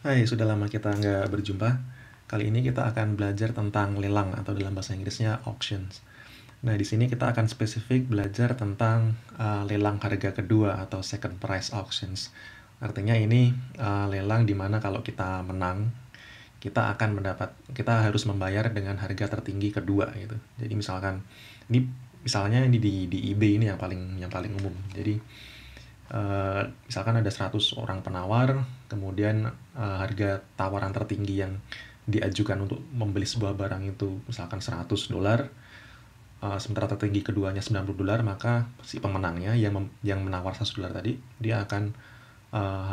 Hai, sudah lama kita nggak berjumpa. Kali ini kita akan belajar tentang lelang atau dalam bahasa Inggrisnya auctions. Nah, di sini kita akan spesifik belajar tentang lelang harga kedua atau second price auctions. Artinya ini lelang di mana kalau kita menang, kita harus membayar dengan harga tertinggi kedua gitu. Jadi misalnya ini di eBay ini yang paling umum. Jadi misalkan ada 100 orang penawar, kemudian harga tawaran tertinggi yang diajukan untuk membeli sebuah barang itu misalkan $100, sementara tertinggi keduanya $90, maka si pemenangnya yang menawar $100 tadi, dia akan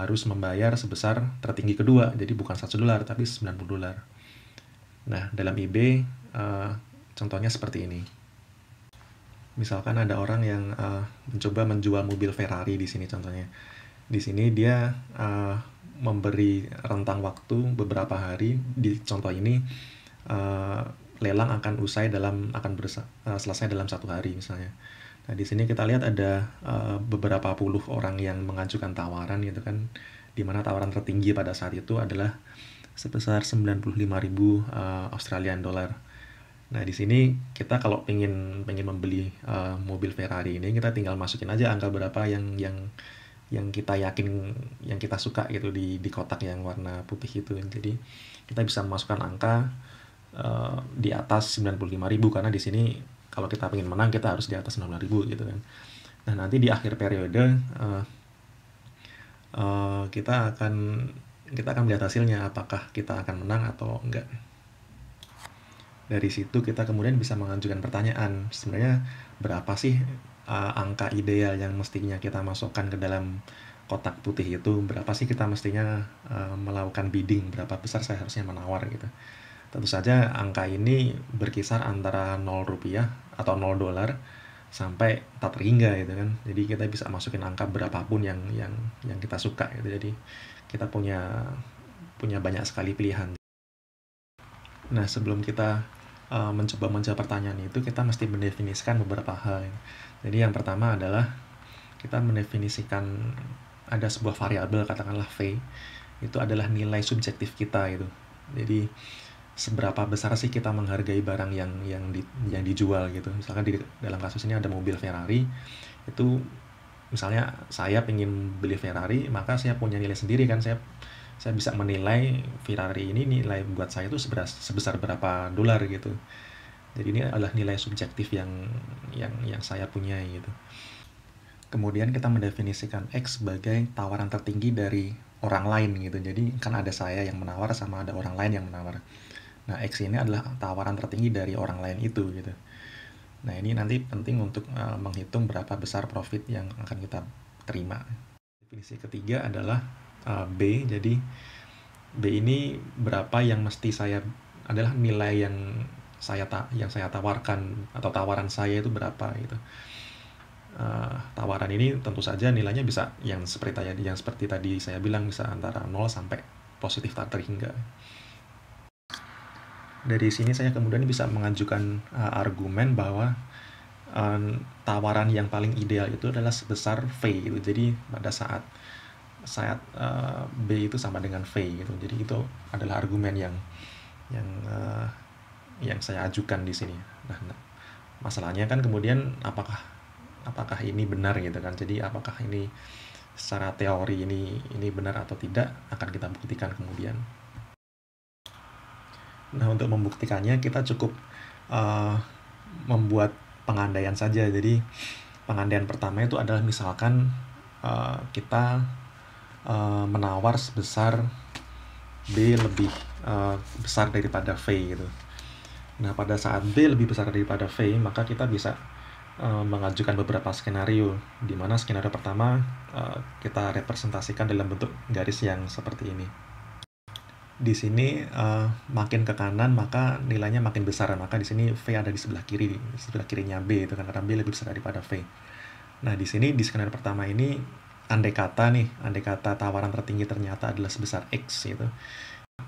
harus membayar sebesar tertinggi kedua, jadi bukan $100 tapi $90. Nah, dalam eBay contohnya seperti ini. Misalkan ada orang yang mencoba menjual mobil Ferrari di sini contohnya. Di sini dia memberi rentang waktu beberapa hari. Di contoh ini lelang akan selesai dalam 1 hari misalnya. Nah, di sini kita lihat ada beberapa puluh orang yang mengajukan tawaran gitu kan, di mana tawaran tertinggi pada saat itu adalah sebesar 95.000 Australian dollar. Nah, di sini kita kalau pengen membeli mobil Ferrari ini, kita tinggal masukin aja angka berapa yang kita yakin, yang kita suka gitu di kotak yang warna putih itu. Jadi kita bisa memasukkan angka di atas 95.000 karena di sini kalau kita pengen menang kita harus di atas 95.000 gitu kan. Nah, nanti di akhir periode kita akan melihat hasilnya, apakah kita akan menang atau enggak. Dari situ kita kemudian bisa mengajukan pertanyaan, sebenarnya berapa sih angka ideal yang mestinya kita masukkan ke dalam kotak putih itu, berapa sih kita mestinya melakukan bidding, berapa besar saya harusnya menawar gitu. Tentu saja angka ini berkisar antara 0 rupiah atau 0 dolar sampai tak terhingga gitu kan. Jadi kita bisa masukin angka berapapun yang kita suka gitu. Jadi kita punya banyak sekali pilihan. Nah, sebelum kita mencoba menjawab pertanyaan itu, kita mesti mendefinisikan beberapa hal. Jadi yang pertama adalah kita mendefinisikan ada sebuah variabel, katakanlah V, itu adalah nilai subjektif kita gitu. Jadi seberapa besar sih kita menghargai barang yang dijual gitu. Misalkan dalam kasus ini ada mobil Ferrari, itu misalnya saya ingin beli Ferrari, maka saya punya nilai sendiri kan, saya bisa menilai Ferrari ini nilai buat saya itu sebesar berapa dolar gitu. Jadi ini adalah nilai subjektif yang saya punya gitu. Kemudian kita mendefinisikan X sebagai tawaran tertinggi dari orang lain gitu. Jadi kan ada saya yang menawar sama ada orang lain yang menawar. Nah, X ini adalah tawaran tertinggi dari orang lain itu gitu. Nah, ini nanti penting untuk menghitung berapa besar profit yang akan kita terima. Definisi ketiga adalah B. Jadi B ini berapa yang mesti adalah nilai yang saya tawarkan atau tawaran saya itu berapa gitu. Tawaran ini tentu saja nilainya bisa yang seperti tadi saya bilang, bisa antara 0 sampai positif tak terhingga. Dari sini saya kemudian bisa mengajukan argumen bahwa tawaran yang paling ideal itu adalah sebesar V gitu. Jadi pada saat B itu sama dengan V gitu. Jadi itu adalah argumen yang saya ajukan di sini. Nah, masalahnya kan kemudian apakah ini benar gitu kan. Jadi apakah ini secara teori ini benar atau tidak akan kita buktikan kemudian. Nah, untuk membuktikannya kita cukup membuat pengandaian saja. Jadi pengandaian pertama itu adalah misalkan kita menawar sebesar B lebih besar daripada V gitu. Nah, pada saat B lebih besar daripada V, maka kita bisa mengajukan beberapa skenario, di mana skenario pertama kita representasikan dalam bentuk garis yang seperti ini. Di sini makin ke kanan maka nilainya makin besar, maka di sini V ada di sebelah kirinya B itu kan, karena B lebih besar daripada V. Nah, di sini di skenario pertama ini andai kata tawaran tertinggi ternyata adalah sebesar X gitu,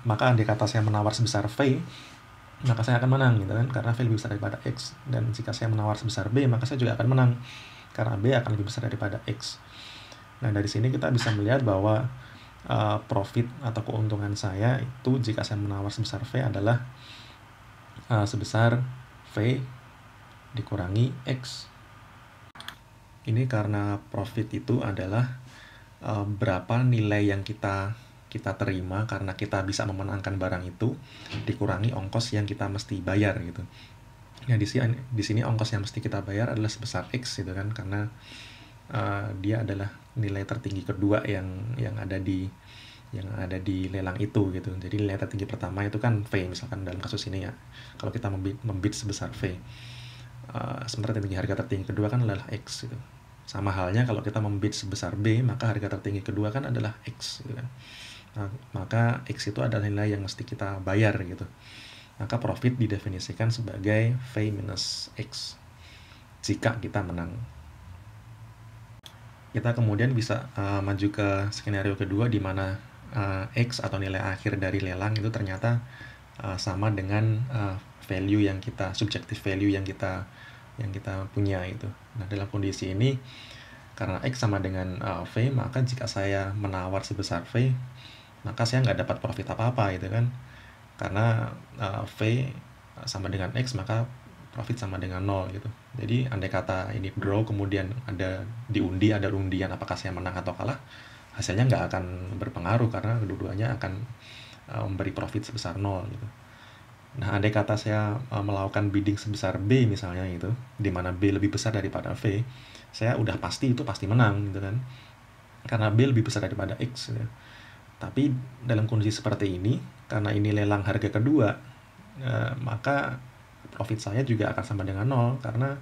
maka andai kata saya menawar sebesar V, maka saya akan menang gitu kan, karena V lebih besar daripada X. Dan jika saya menawar sebesar B, maka saya juga akan menang karena B akan lebih besar daripada X. Nah, dari sini kita bisa melihat bahwa profit atau keuntungan saya itu jika saya menawar sebesar V adalah sebesar V dikurangi X. Ini karena profit itu adalah berapa nilai yang kita terima karena kita bisa memenangkan barang itu dikurangi ongkos yang kita mesti bayar gitu. Nah, di sini ongkos yang mesti kita bayar adalah sebesar X gitu kan, karena dia adalah nilai tertinggi kedua yang ada di lelang itu gitu. Jadi nilai tertinggi pertama itu kan V misalkan dalam kasus ini ya. Kalau kita membid sebesar V. Sementara harga tertinggi kedua kan adalah X gitu. Sama halnya kalau kita membid sebesar B, maka harga tertinggi kedua kan adalah X gitu kan. Nah, maka X itu adalah nilai yang mesti kita bayar gitu. Maka profit didefinisikan sebagai V minus X jika kita menang. Kita kemudian bisa maju ke skenario kedua di mana X atau nilai akhir dari lelang itu ternyata sama dengan value yang kita, subjective value yang kita punya itu. Nah, dalam kondisi ini karena X sama dengan V, maka jika saya menawar sebesar V, maka saya nggak dapat profit apa-apa gitu kan. Karena V sama dengan X, maka profit sama dengan 0 gitu. Jadi andai kata ini draw, kemudian ada undian apakah saya menang atau kalah, hasilnya nggak akan berpengaruh karena kedua-duanya akan memberi profit sebesar 0 gitu. Nah, andai kata saya melakukan bidding sebesar B misalnya gitu, di mana B lebih besar daripada V, saya udah pasti menang gitu kan. Karena B lebih besar daripada X gitu. Tapi dalam kondisi seperti ini, karena ini lelang harga kedua, maka profit saya juga akan sama dengan 0 karena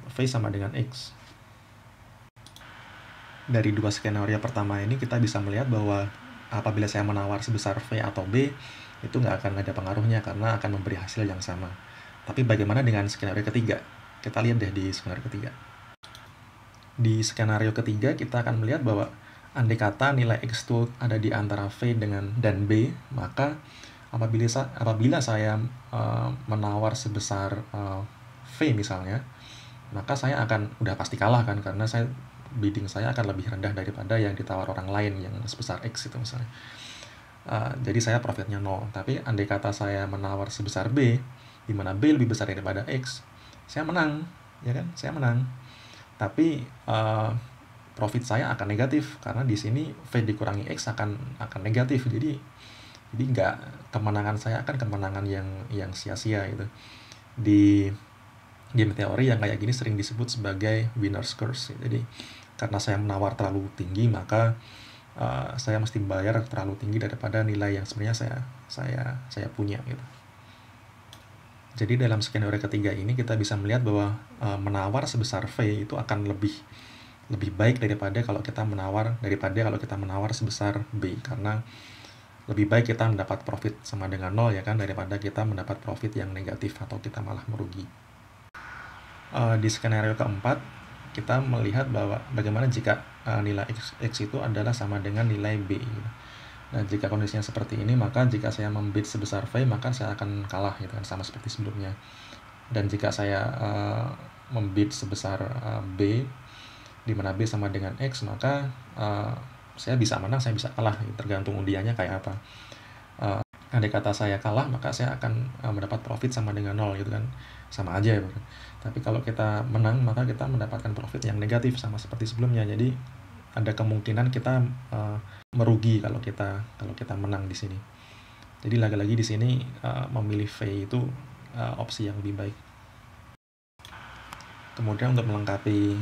V sama dengan X. Dari dua skenario pertama ini kita bisa melihat bahwa apabila saya menawar sebesar V atau B, itu nggak akan ada pengaruhnya karena akan memberi hasil yang sama. Tapi bagaimana dengan skenario ketiga? Kita lihat deh di skenario ketiga. Di skenario ketiga kita akan melihat bahwa andai kata nilai X itu ada di antara V dan B, maka apabila saya menawar sebesar V misalnya, maka saya akan udah pasti kalah kan, karena bidding saya akan lebih rendah daripada yang ditawar orang lain yang sebesar X itu misalnya. Jadi saya profitnya 0. Tapi andai kata saya menawar sebesar B, di mana B lebih besar daripada X, saya menang, ya kan? Saya menang. Tapi profit saya akan negatif karena di sini V dikurangi X akan negatif. Jadi nggak, kemenangan saya akan kemenangan yang sia-sia gitu. Di game teori yang kayak gini sering disebut sebagai winner's curse. Jadi karena saya menawar terlalu tinggi, maka saya mesti bayar terlalu tinggi daripada nilai yang sebenarnya saya punya gitu. Jadi dalam skenario ketiga ini kita bisa melihat bahwa menawar sebesar V itu akan lebih baik daripada kalau kita menawar sebesar B, karena lebih baik kita mendapat profit sama dengan 0 ya kan, daripada kita mendapat profit yang negatif atau kita malah merugi. Di skenario keempat kita melihat bahwa bagaimana jika nilai X itu adalah sama dengan nilai B gitu. Nah, jika kondisinya seperti ini, maka jika saya membid sebesar V, maka saya akan kalah gitu kan, sama seperti sebelumnya. Dan jika saya membid sebesar B, di mana B sama dengan X, maka saya bisa menang, saya bisa kalah, tergantung undiannya kayak apa. Andai kata saya kalah, maka saya akan mendapat profit sama dengan 0 gitu kan, sama aja ya. Tapi kalau kita menang, maka kita mendapatkan profit yang negatif sama seperti sebelumnya. Jadi ada kemungkinan kita merugi kalau kita menang di sini. Jadi lagi-lagi di sini memilih V itu opsi yang lebih baik. Kemudian untuk melengkapi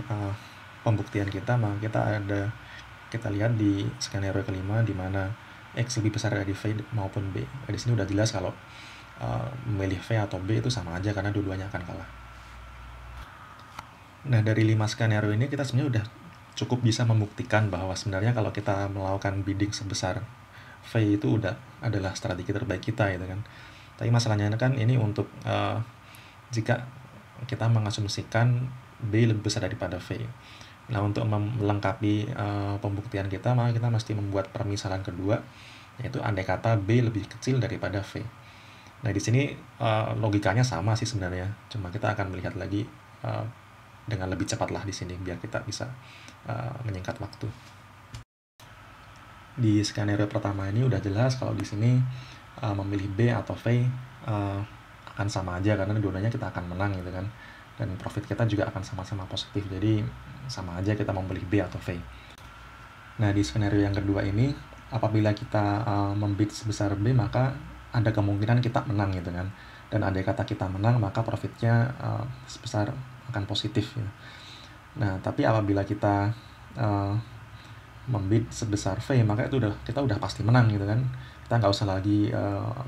pembuktian kita, maka kita lihat di skenario kelima di mana X lebih besar dari V maupun B. Di sini udah jelas kalau memilih V atau B itu sama aja karena dua-duanya akan kalah. Nah, dari 5 skenario ini kita sebenarnya udah cukup bisa membuktikan bahwa sebenarnya kalau kita melakukan bidding sebesar V itu adalah strategi terbaik kita gitu kan. Tapi masalahnya kan ini untuk jika kita mengasumsikan B lebih besar daripada V. Nah, untuk melengkapi pembuktian kita, maka kita mesti membuat permisalan kedua, yaitu andai kata B lebih kecil daripada V. Nah, di sini logikanya sama sih sebenarnya, cuma kita akan melihat lagi dengan lebih cepat lah di sini biar kita bisa menyingkat waktu. Di skenario pertama ini udah jelas kalau di sini memilih B atau V akan sama aja karena dua-duanya kita akan menang gitu kan, dan profit kita juga akan sama-sama positif, jadi sama aja kita memilih B atau V. Nah, di skenario yang kedua ini apabila kita membid sebesar B, maka ada kemungkinan kita menang gitu kan, dan andai kata kita menang maka profitnya sebesar akan positif ya. Nah, tapi apabila kita membid sebesar V, maka kita udah pasti menang gitu kan, kita nggak usah lagi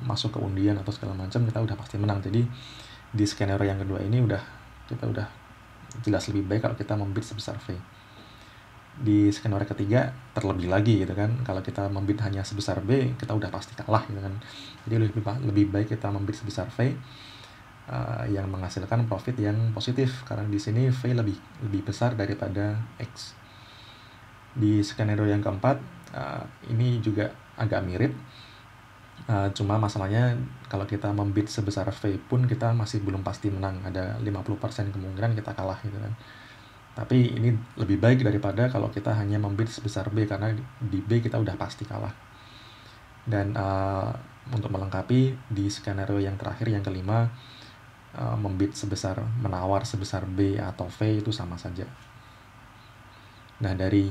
masuk ke undian atau segala macam, kita udah pasti menang. Jadi di skenario yang kedua ini kita udah jelas lebih baik kalau kita membid sebesar V. Di skenario ketiga terlebih lagi gitu kan, kalau kita membid hanya sebesar B, kita udah pasti kalah gitu kan. Jadi lebih baik kita membid sebesar V yang menghasilkan profit yang positif, karena di sini V lebih besar daripada X. Di skenario yang keempat ini juga agak mirip, cuma masalahnya kalau kita membid sebesar V pun kita masih belum pasti menang, ada 50% kemungkinan kita kalah gitu kan. Tapi ini lebih baik daripada kalau kita hanya membid sebesar B, karena di B kita udah pasti kalah. Dan untuk melengkapi, di skenario yang terakhir yang kelima, menawar sebesar B atau V itu sama saja. Nah, dari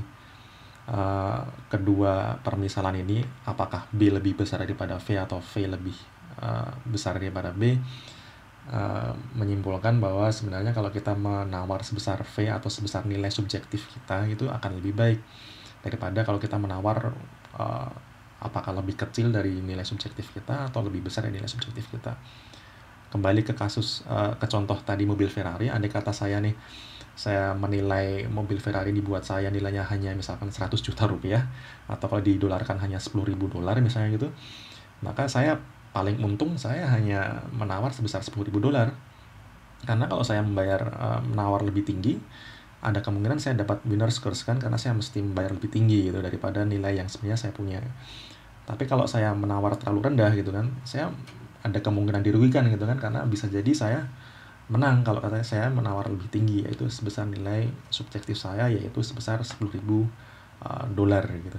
kedua permisalan ini, apakah B lebih besar daripada V atau V lebih besar daripada B, menyimpulkan bahwa sebenarnya kalau kita menawar sebesar V atau sebesar nilai subjektif kita, itu akan lebih baik daripada kalau kita menawar apakah lebih kecil dari nilai subjektif kita atau lebih besar dari nilai subjektif kita. Kembali ke ke contoh tadi mobil Ferrari, andai kata saya menilai mobil Ferrari dibuat saya nilainya hanya misalkan 100 juta rupiah, atau kalau didolarkan hanya 10.000 dolar misalnya gitu, maka saya paling untung saya hanya menawar sebesar 10.000 dolar. Karena kalau saya menawar lebih tinggi, ada kemungkinan saya dapat winner's curse kan, karena saya mesti membayar lebih tinggi gitu daripada nilai yang sebenarnya saya punya. Tapi kalau saya menawar terlalu rendah gitu kan, saya ada kemungkinan dirugikan gitu kan, karena bisa jadi saya menang kalau katanya saya menawar lebih tinggi, yaitu sebesar nilai subjektif saya, yaitu sebesar 10.000 dolar gitu.